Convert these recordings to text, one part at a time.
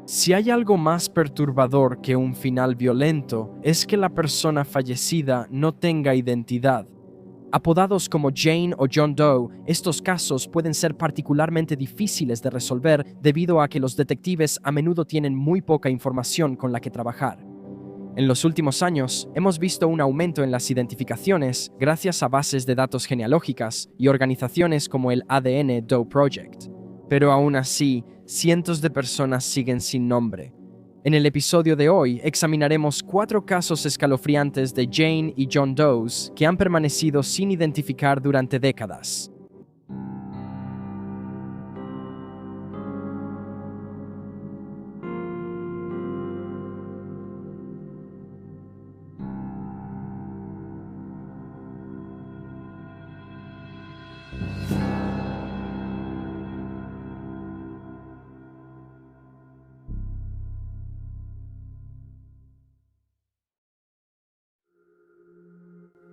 Si hay algo más perturbador que un final violento, es que la persona fallecida no tenga identidad. Apodados como Jane o John Doe, estos casos pueden ser particularmente difíciles de resolver debido a que los detectives a menudo tienen muy poca información con la que trabajar. En los últimos años, hemos visto un aumento en las identificaciones gracias a bases de datos genealógicas y organizaciones como el ADN Doe Project. Pero aún así, cientos de personas siguen sin nombre. En el episodio de hoy examinaremos 4 casos escalofriantes de Jane y John Does que han permanecido sin identificar durante décadas.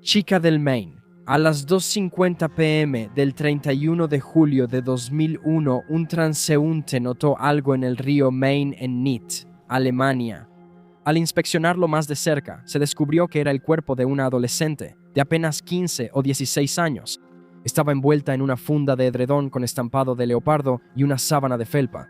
Chica del Maine. A las 2:50 p.m. del 31 de julio de 2001, un transeúnte notó algo en el río Main en Neath, Alemania. Al inspeccionarlo más de cerca, se descubrió que era el cuerpo de una adolescente de apenas 15 o 16 años. Estaba envuelta en una funda de edredón con estampado de leopardo y una sábana de felpa.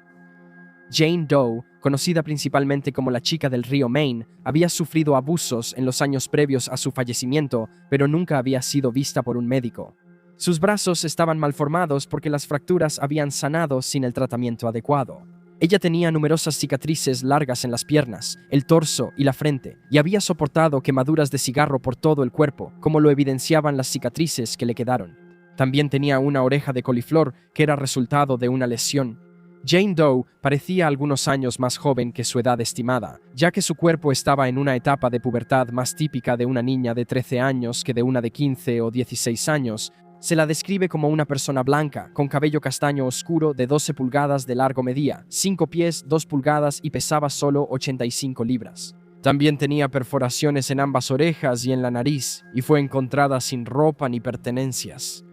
Jane Doe, conocida principalmente como la chica del río Main, había sufrido abusos en los años previos a su fallecimiento, pero nunca había sido vista por un médico. Sus brazos estaban malformados porque las fracturas habían sanado sin el tratamiento adecuado. Ella tenía numerosas cicatrices largas en las piernas, el torso y la frente, y había soportado quemaduras de cigarro por todo el cuerpo, como lo evidenciaban las cicatrices que le quedaron. También tenía una oreja de coliflor que era resultado de una lesión. Jane Doe parecía algunos años más joven que su edad estimada, ya que su cuerpo estaba en una etapa de pubertad más típica de una niña de 13 años que de una de 15 o 16 años. Se la describe como una persona blanca, con cabello castaño oscuro de 12 pulgadas de largo, medía 5 pies, 2 pulgadas y pesaba solo 85 libras. También tenía perforaciones en ambas orejas y en la nariz, y fue encontrada sin ropa ni pertenencias.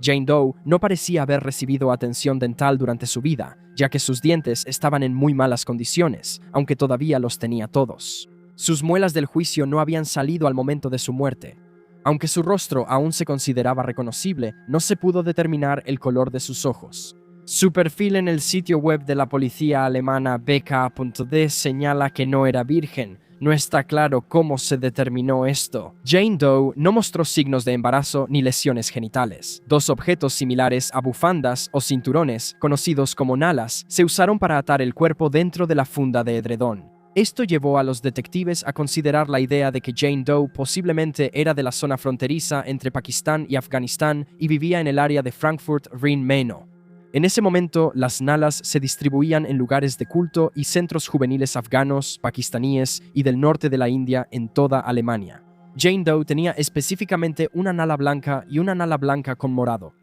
Jane Doe no parecía haber recibido atención dental durante su vida, ya que sus dientes estaban en muy malas condiciones, aunque todavía los tenía todos. Sus muelas del juicio no habían salido al momento de su muerte. Aunque su rostro aún se consideraba reconocible, no se pudo determinar el color de sus ojos. Su perfil en el sitio web de la policía alemana BK.de señala que no era virgen. No está claro cómo se determinó esto. Jane Doe no mostró signos de embarazo ni lesiones genitales. 2 objetos similares a bufandas o cinturones, conocidos como nalas, se usaron para atar el cuerpo dentro de la funda de edredón. Esto llevó a los detectives a considerar la idea de que Jane Doe posiblemente era de la zona fronteriza entre Pakistán y Afganistán y vivía en el área de Frankfurt-Rhein-Main. En ese momento, las nalas se distribuían en lugares de culto y centros juveniles afganos, pakistaníes y del norte de la India en toda Alemania. Jane Doe tenía específicamente una nala blanca y una nala blanca con morado.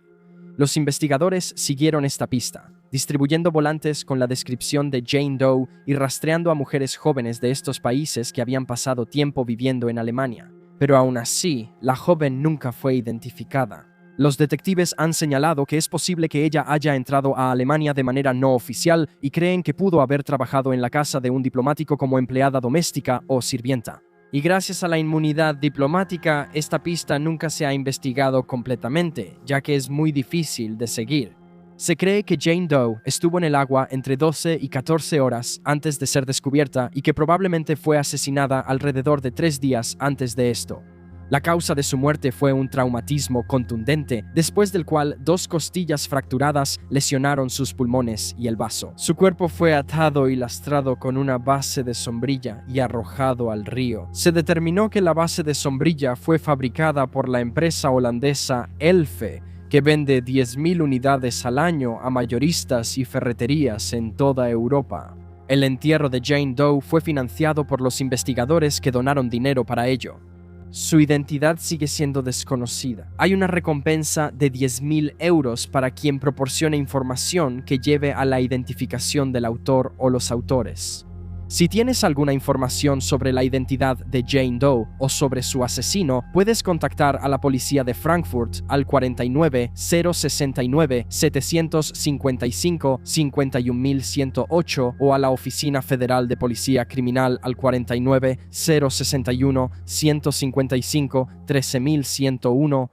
Los investigadores siguieron esta pista, distribuyendo volantes con la descripción de Jane Doe y rastreando a mujeres jóvenes de estos países que habían pasado tiempo viviendo en Alemania. Pero aún así, la joven nunca fue identificada. Los detectives han señalado que es posible que ella haya entrado a Alemania de manera no oficial y creen que pudo haber trabajado en la casa de un diplomático como empleada doméstica o sirvienta. Y gracias a la inmunidad diplomática, esta pista nunca se ha investigado completamente, ya que es muy difícil de seguir. Se cree que Jane Doe estuvo en el agua entre 12 y 14 horas antes de ser descubierta y que probablemente fue asesinada alrededor de 3 días antes de esto. La causa de su muerte fue un traumatismo contundente, después del cual 2 costillas fracturadas lesionaron sus pulmones y el vaso. Su cuerpo fue atado y lastrado con una base de sombrilla y arrojado al río. Se determinó que la base de sombrilla fue fabricada por la empresa holandesa Elfe, que vende 10.000 unidades al año a mayoristas y ferreterías en toda Europa. El entierro de Jane Doe fue financiado por los investigadores que donaron dinero para ello. Su identidad sigue siendo desconocida. Hay una recompensa de 10.000 euros para quien proporcione información que lleve a la identificación del autor o los autores. Si tienes alguna información sobre la identidad de Jane Doe o sobre su asesino, puedes contactar a la policía de Frankfurt al 49 069 755 51108 o a la Oficina Federal de Policía Criminal al 49 061 155 13101.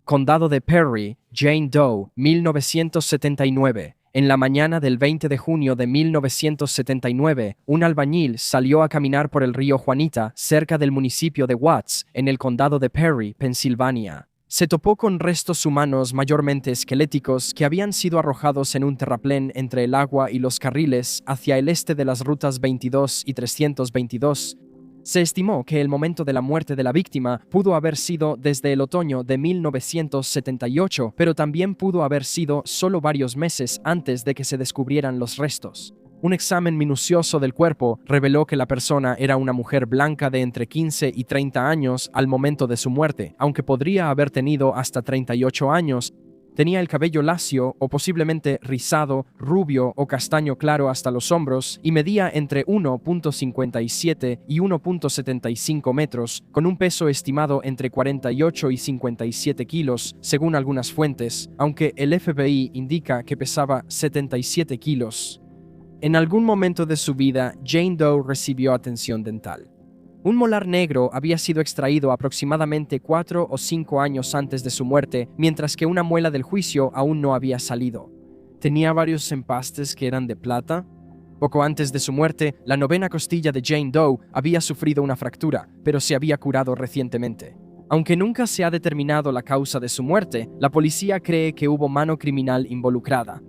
Condado de Perry, Jane Doe, 1979. En la mañana del 20 de junio de 1979, un albañil salió a caminar por el río Juanita, cerca del municipio de Watts, en el condado de Perry, Pensilvania. Se topó con restos humanos mayormente esqueléticos que habían sido arrojados en un terraplén entre el agua y los carriles hacia el este de las rutas 22 y 322. Se estimó que el momento de la muerte de la víctima pudo haber sido desde el otoño de 1978, pero también pudo haber sido solo varios meses antes de que se descubrieran los restos. Un examen minucioso del cuerpo reveló que la persona era una mujer blanca de entre 15 y 30 años al momento de su muerte, aunque podría haber tenido hasta 38 años. Tenía el cabello lacio o posiblemente rizado, rubio o castaño claro hasta los hombros y medía entre 1.57 y 1.75 metros, con un peso estimado entre 48 y 57 kilos, según algunas fuentes, aunque el FBI indica que pesaba 77 kilos. En algún momento de su vida, Jane Doe recibió atención dental. Un molar negro había sido extraído aproximadamente 4 o 5 años antes de su muerte, mientras que una muela del juicio aún no había salido. Tenía varios empastes que eran de plata. Poco antes de su muerte, la 9ª costilla de Jane Doe había sufrido una fractura, pero se había curado recientemente. Aunque nunca se ha determinado la causa de su muerte, la policía cree que hubo mano criminal involucrada.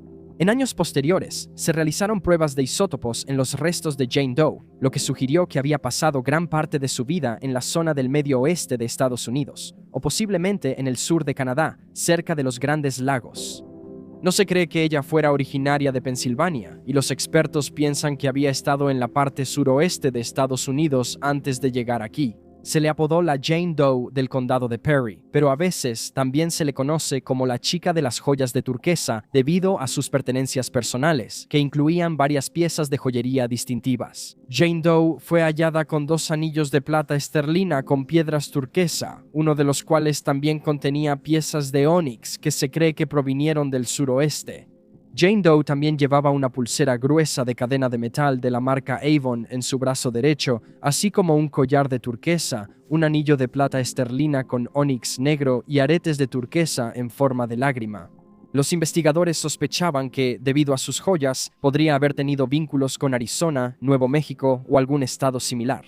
En años posteriores, se realizaron pruebas de isótopos en los restos de Jane Doe, lo que sugirió que había pasado gran parte de su vida en la zona del medio oeste de Estados Unidos, o posiblemente en el sur de Canadá, cerca de los Grandes Lagos. No se cree que ella fuera originaria de Pensilvania, y los expertos piensan que había estado en la parte suroeste de Estados Unidos antes de llegar aquí. Se le apodó la Jane Doe del condado de Perry, pero a veces también se le conoce como la chica de las joyas de turquesa debido a sus pertenencias personales, que incluían varias piezas de joyería distintivas. Jane Doe fue hallada con 2 anillos de plata esterlina con piedras turquesa, uno de los cuales también contenía piezas de ónix que se cree que provinieron del suroeste. Jane Doe también llevaba una pulsera gruesa de cadena de metal de la marca Avon en su brazo derecho, así como un collar de turquesa, un anillo de plata esterlina con ónix negro y aretes de turquesa en forma de lágrima. Los investigadores sospechaban que, debido a sus joyas, podría haber tenido vínculos con Arizona, Nuevo México o algún estado similar.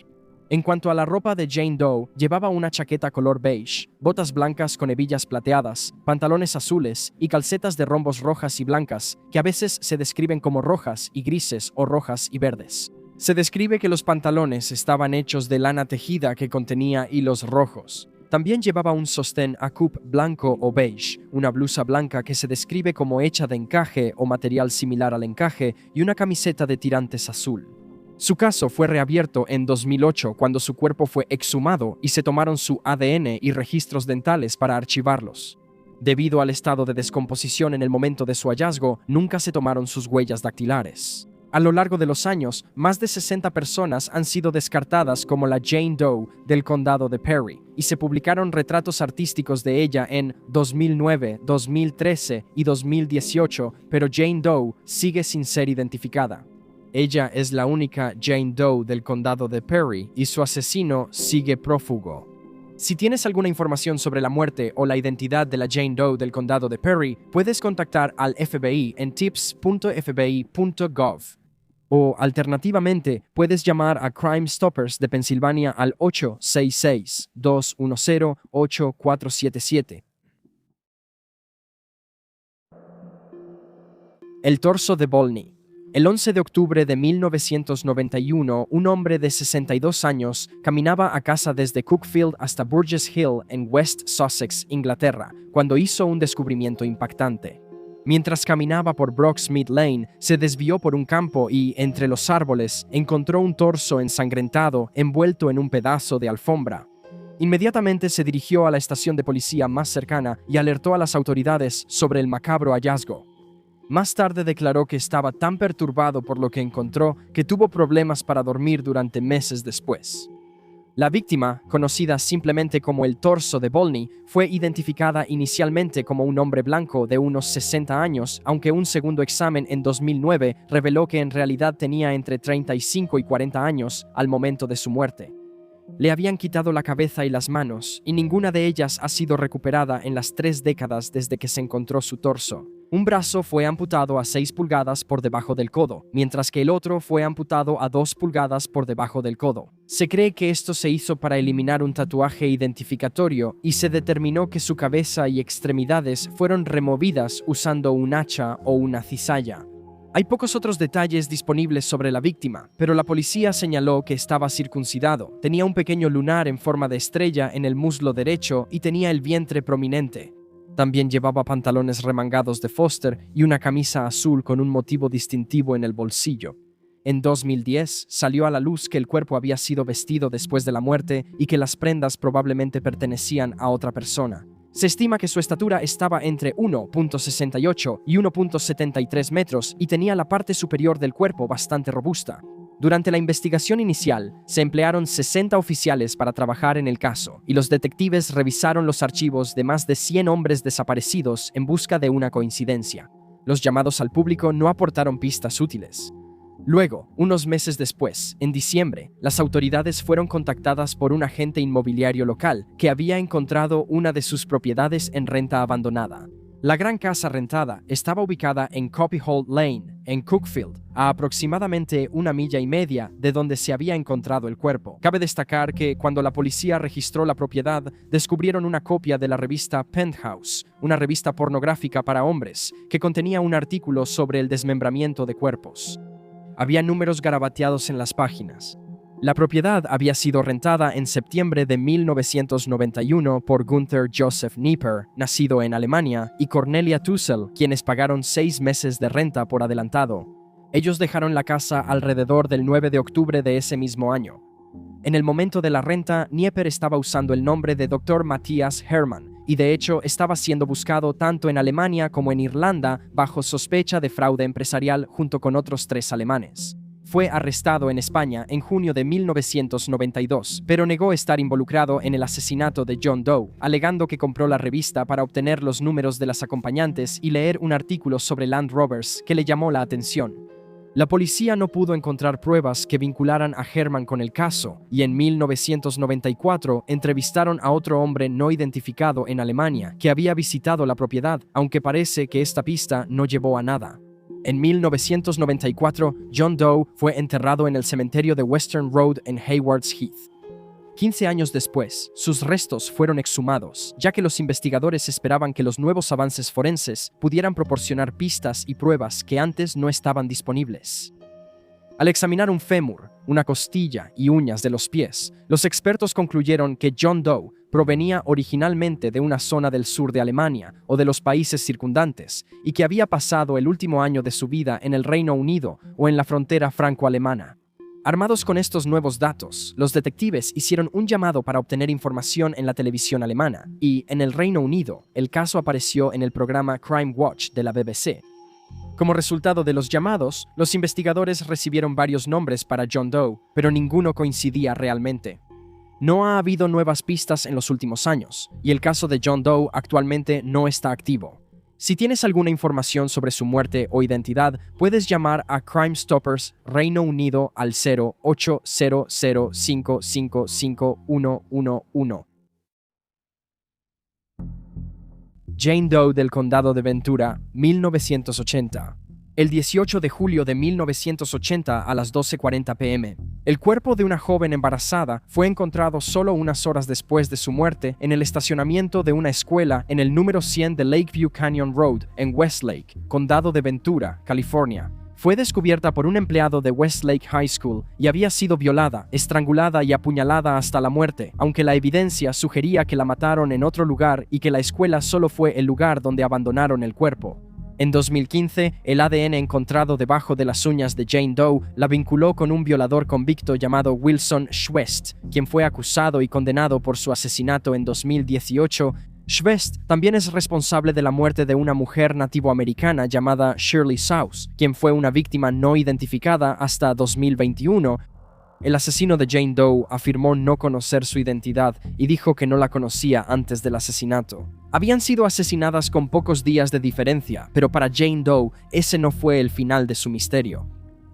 En cuanto a la ropa de Jane Doe, llevaba una chaqueta color beige, botas blancas con hebillas plateadas, pantalones azules y calcetas de rombos rojas y blancas, que a veces se describen como rojas y grises o rojas y verdes. Se describe que los pantalones estaban hechos de lana tejida que contenía hilos rojos. También llevaba un sostén a coupe blanco o beige, una blusa blanca que se describe como hecha de encaje o material similar al encaje y una camiseta de tirantes azul. Su caso fue reabierto en 2008 cuando su cuerpo fue exhumado y se tomaron su ADN y registros dentales para archivarlos. Debido al estado de descomposición en el momento de su hallazgo, nunca se tomaron sus huellas dactilares. A lo largo de los años, más de 60 personas han sido descartadas como la Jane Doe del condado de Perry, y se publicaron retratos artísticos de ella en 2009, 2013 y 2018, pero Jane Doe sigue sin ser identificada. Ella es la única Jane Doe del condado de Perry y su asesino sigue prófugo. Si tienes alguna información sobre la muerte o la identidad de la Jane Doe del condado de Perry, puedes contactar al FBI en tips.fbi.gov. O, alternativamente, puedes llamar a Crime Stoppers de Pensilvania al 866-210-8477. El torso de Volney. El 11 de octubre de 1991, un hombre de 62 años caminaba a casa desde Cookfield hasta Burgess Hill en West Sussex, Inglaterra, cuando hizo un descubrimiento impactante. Mientras caminaba por Brocksmith Lane, se desvió por un campo y, entre los árboles, encontró un torso ensangrentado envuelto en un pedazo de alfombra. Inmediatamente se dirigió a la estación de policía más cercana y alertó a las autoridades sobre el macabro hallazgo. Más tarde declaró que estaba tan perturbado por lo que encontró que tuvo problemas para dormir durante meses después. La víctima, conocida simplemente como el torso de Volney, fue identificada inicialmente como un hombre blanco de unos 60 años, aunque un segundo examen en 2009 reveló que en realidad tenía entre 35 y 40 años al momento de su muerte. Le habían quitado la cabeza y las manos, y ninguna de ellas ha sido recuperada en las 3 décadas desde que se encontró su torso. Un brazo fue amputado a 6 pulgadas por debajo del codo, mientras que el otro fue amputado a 2 pulgadas por debajo del codo. Se cree que esto se hizo para eliminar un tatuaje identificatorio y se determinó que su cabeza y extremidades fueron removidas usando un hacha o una cizalla. Hay pocos otros detalles disponibles sobre la víctima, pero la policía señaló que estaba circuncidado, tenía un pequeño lunar en forma de estrella en el muslo derecho y tenía el vientre prominente. También llevaba pantalones remangados de Foster y una camisa azul con un motivo distintivo en el bolsillo. En 2010 salió a la luz que el cuerpo había sido vestido después de la muerte y que las prendas probablemente pertenecían a otra persona. Se estima que su estatura estaba entre 1.68 y 1.73 metros y tenía la parte superior del cuerpo bastante robusta. Durante la investigación inicial, se emplearon 60 oficiales para trabajar en el caso, y los detectives revisaron los archivos de más de 100 hombres desaparecidos en busca de una coincidencia. Los llamados al público no aportaron pistas útiles. Luego, unos meses después, en diciembre, las autoridades fueron contactadas por un agente inmobiliario local que había encontrado una de sus propiedades en renta abandonada. La gran casa rentada estaba ubicada en Copyhold Lane, en Cookfield, a aproximadamente 1,5 millas de donde se había encontrado el cuerpo. Cabe destacar que cuando la policía registró la propiedad, descubrieron una copia de la revista Penthouse, una revista pornográfica para hombres, que contenía un artículo sobre el desmembramiento de cuerpos. Había números garabateados en las páginas. La propiedad había sido rentada en septiembre de 1991 por Gunther Joseph Nieper, nacido en Alemania, y Cornelia Tussel, quienes pagaron 6 meses de renta por adelantado. Ellos dejaron la casa alrededor del 9 de octubre de ese mismo año. En el momento de la renta, Nieper estaba usando el nombre de Dr. Matthias Hermann, y de hecho estaba siendo buscado tanto en Alemania como en Irlanda bajo sospecha de fraude empresarial junto con otros 3 alemanes. Fue arrestado en España en junio de 1992, pero negó estar involucrado en el asesinato de John Doe, alegando que compró la revista para obtener los números de las acompañantes y leer un artículo sobre Land Rovers que le llamó la atención. La policía no pudo encontrar pruebas que vincularan a Hermann con el caso, y en 1994 entrevistaron a otro hombre no identificado en Alemania que había visitado la propiedad, aunque parece que esta pista no llevó a nada. En 1994, John Doe fue enterrado en el cementerio de Western Road en Haywards Heath. 15 años después, sus restos fueron exhumados, ya que los investigadores esperaban que los nuevos avances forenses pudieran proporcionar pistas y pruebas que antes no estaban disponibles. Al examinar un fémur, una costilla y uñas de los pies, los expertos concluyeron que John Doe provenía originalmente de una zona del sur de Alemania o de los países circundantes y que había pasado el último año de su vida en el Reino Unido o en la frontera franco-alemana. Armados con estos nuevos datos, los detectives hicieron un llamado para obtener información en la televisión alemana y, en el Reino Unido, el caso apareció en el programa Crime Watch de la BBC. Como resultado de los llamados, los investigadores recibieron varios nombres para John Doe, pero ninguno coincidía realmente. No ha habido nuevas pistas en los últimos años, y el caso de John Doe actualmente no está activo. Si tienes alguna información sobre su muerte o identidad, puedes llamar a Crime Stoppers Reino Unido al 0800-555-111. Jane Doe del Condado de Ventura, 1980. El 18 de julio de 1980 a las 12:40 p.m., el cuerpo de una joven embarazada fue encontrado solo unas horas después de su muerte en el estacionamiento de una escuela en el número 100 de Lakeview Canyon Road en Westlake, Condado de Ventura, California. Fue descubierta por un empleado de Westlake High School y había sido violada, estrangulada y apuñalada hasta la muerte, aunque la evidencia sugería que la mataron en otro lugar y que la escuela solo fue el lugar donde abandonaron el cuerpo. En 2015, el ADN encontrado debajo de las uñas de Jane Doe la vinculó con un violador convicto llamado Wilson Schwest, quien fue acusado y condenado por su asesinato en 2018. Schwest también es responsable de la muerte de una mujer nativoamericana llamada Shirley Sauce, quien fue una víctima no identificada hasta 2021. El asesino de Jane Doe afirmó no conocer su identidad y dijo que no la conocía antes del asesinato. Habían sido asesinadas con pocos días de diferencia, pero para Jane Doe ese no fue el final de su misterio.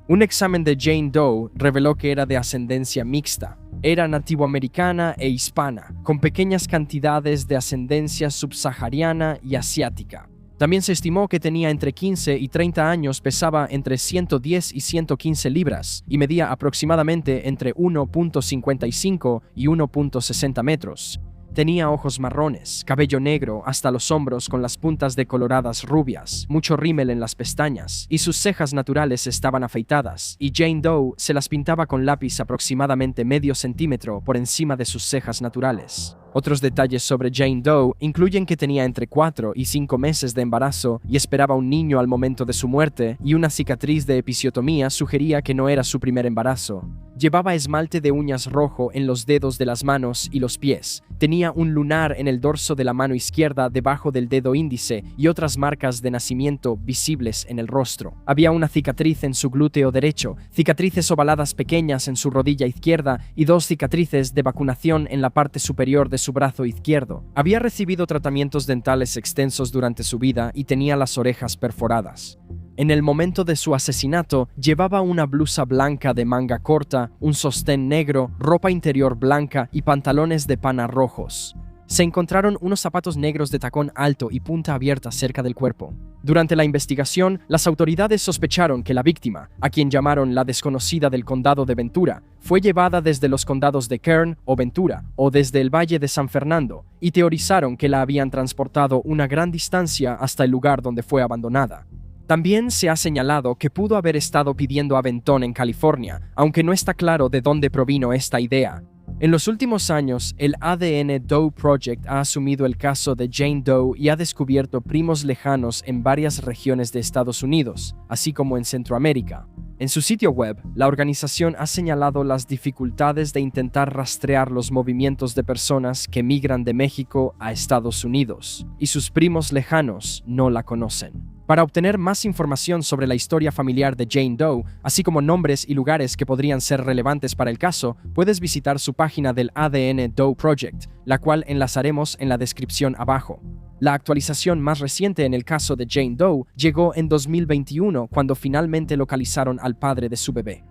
Un examen de Jane Doe reveló que era de ascendencia mixta. Era nativoamericana e hispana, con pequeñas cantidades de ascendencia subsahariana y asiática. También se estimó que tenía entre 15 y 30 años, pesaba entre 110 y 115 libras y medía aproximadamente entre 1.55 y 1.60 metros. Tenía ojos marrones, cabello negro hasta los hombros con las puntas decoloradas rubias, mucho rímel en las pestañas y sus cejas naturales estaban afeitadas, y Jane Doe se las pintaba con lápiz aproximadamente medio centímetro por encima de sus cejas naturales. Otros detalles sobre Jane Doe incluyen que tenía entre 4 y 5 meses de embarazo y esperaba un niño al momento de su muerte, y una cicatriz de episiotomía sugería que no era su primer embarazo. Llevaba esmalte de uñas rojo en los dedos de las manos y los pies. Tenía un lunar en el dorso de la mano izquierda debajo del dedo índice y otras marcas de nacimiento visibles en el rostro. Había una cicatriz en su glúteo derecho, cicatrices ovaladas pequeñas en su rodilla izquierda y 2 cicatrices de vacunación en la parte superior de su brazo izquierdo. Había recibido tratamientos dentales extensos durante su vida y tenía las orejas perforadas. En el momento de su asesinato, llevaba una blusa blanca de manga corta, un sostén negro, ropa interior blanca y pantalones de pana rojos. Se encontraron unos zapatos negros de tacón alto y punta abierta cerca del cuerpo. Durante la investigación, las autoridades sospecharon que la víctima, a quien llamaron la desconocida del condado de Ventura, fue llevada desde los condados de Kern o Ventura o desde el Valle de San Fernando, y teorizaron que la habían transportado una gran distancia hasta el lugar donde fue abandonada. También se ha señalado que pudo haber estado pidiendo aventón en California, aunque no está claro de dónde provino esta idea. En los últimos años, el ADN Doe Project ha asumido el caso de Jane Doe y ha descubierto primos lejanos en varias regiones de Estados Unidos, así como en Centroamérica. En su sitio web, la organización ha señalado las dificultades de intentar rastrear los movimientos de personas que migran de México a Estados Unidos, y sus primos lejanos no la conocen. Para obtener más información sobre la historia familiar de Jane Doe, así como nombres y lugares que podrían ser relevantes para el caso, puedes visitar su página del ADN Doe Project, la cual enlazaremos en la descripción abajo. La actualización más reciente en el caso de Jane Doe llegó en 2021, cuando finalmente localizaron al padre de su bebé.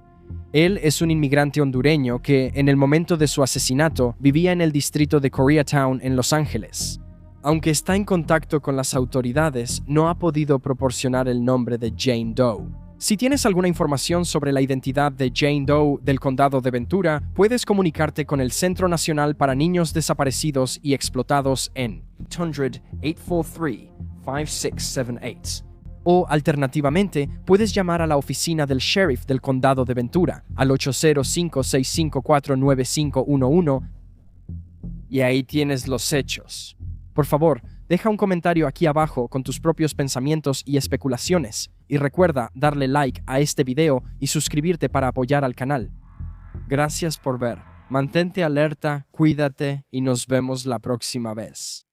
Él es un inmigrante hondureño que, en el momento de su asesinato, vivía en el distrito de Koreatown en Los Ángeles. Aunque está en contacto con las autoridades, no ha podido proporcionar el nombre de Jane Doe. Si tienes alguna información sobre la identidad de Jane Doe del condado de Ventura, puedes comunicarte con el Centro Nacional para Niños Desaparecidos y Explotados en 800-843-5678. O, alternativamente, puedes llamar a la oficina del sheriff del condado de Ventura al 805-654-9511 y ahí tienes los hechos. Por favor, deja un comentario aquí abajo con tus propios pensamientos y especulaciones, y recuerda darle like a este video y suscribirte para apoyar al canal. Gracias por ver, mantente alerta, cuídate y nos vemos la próxima vez.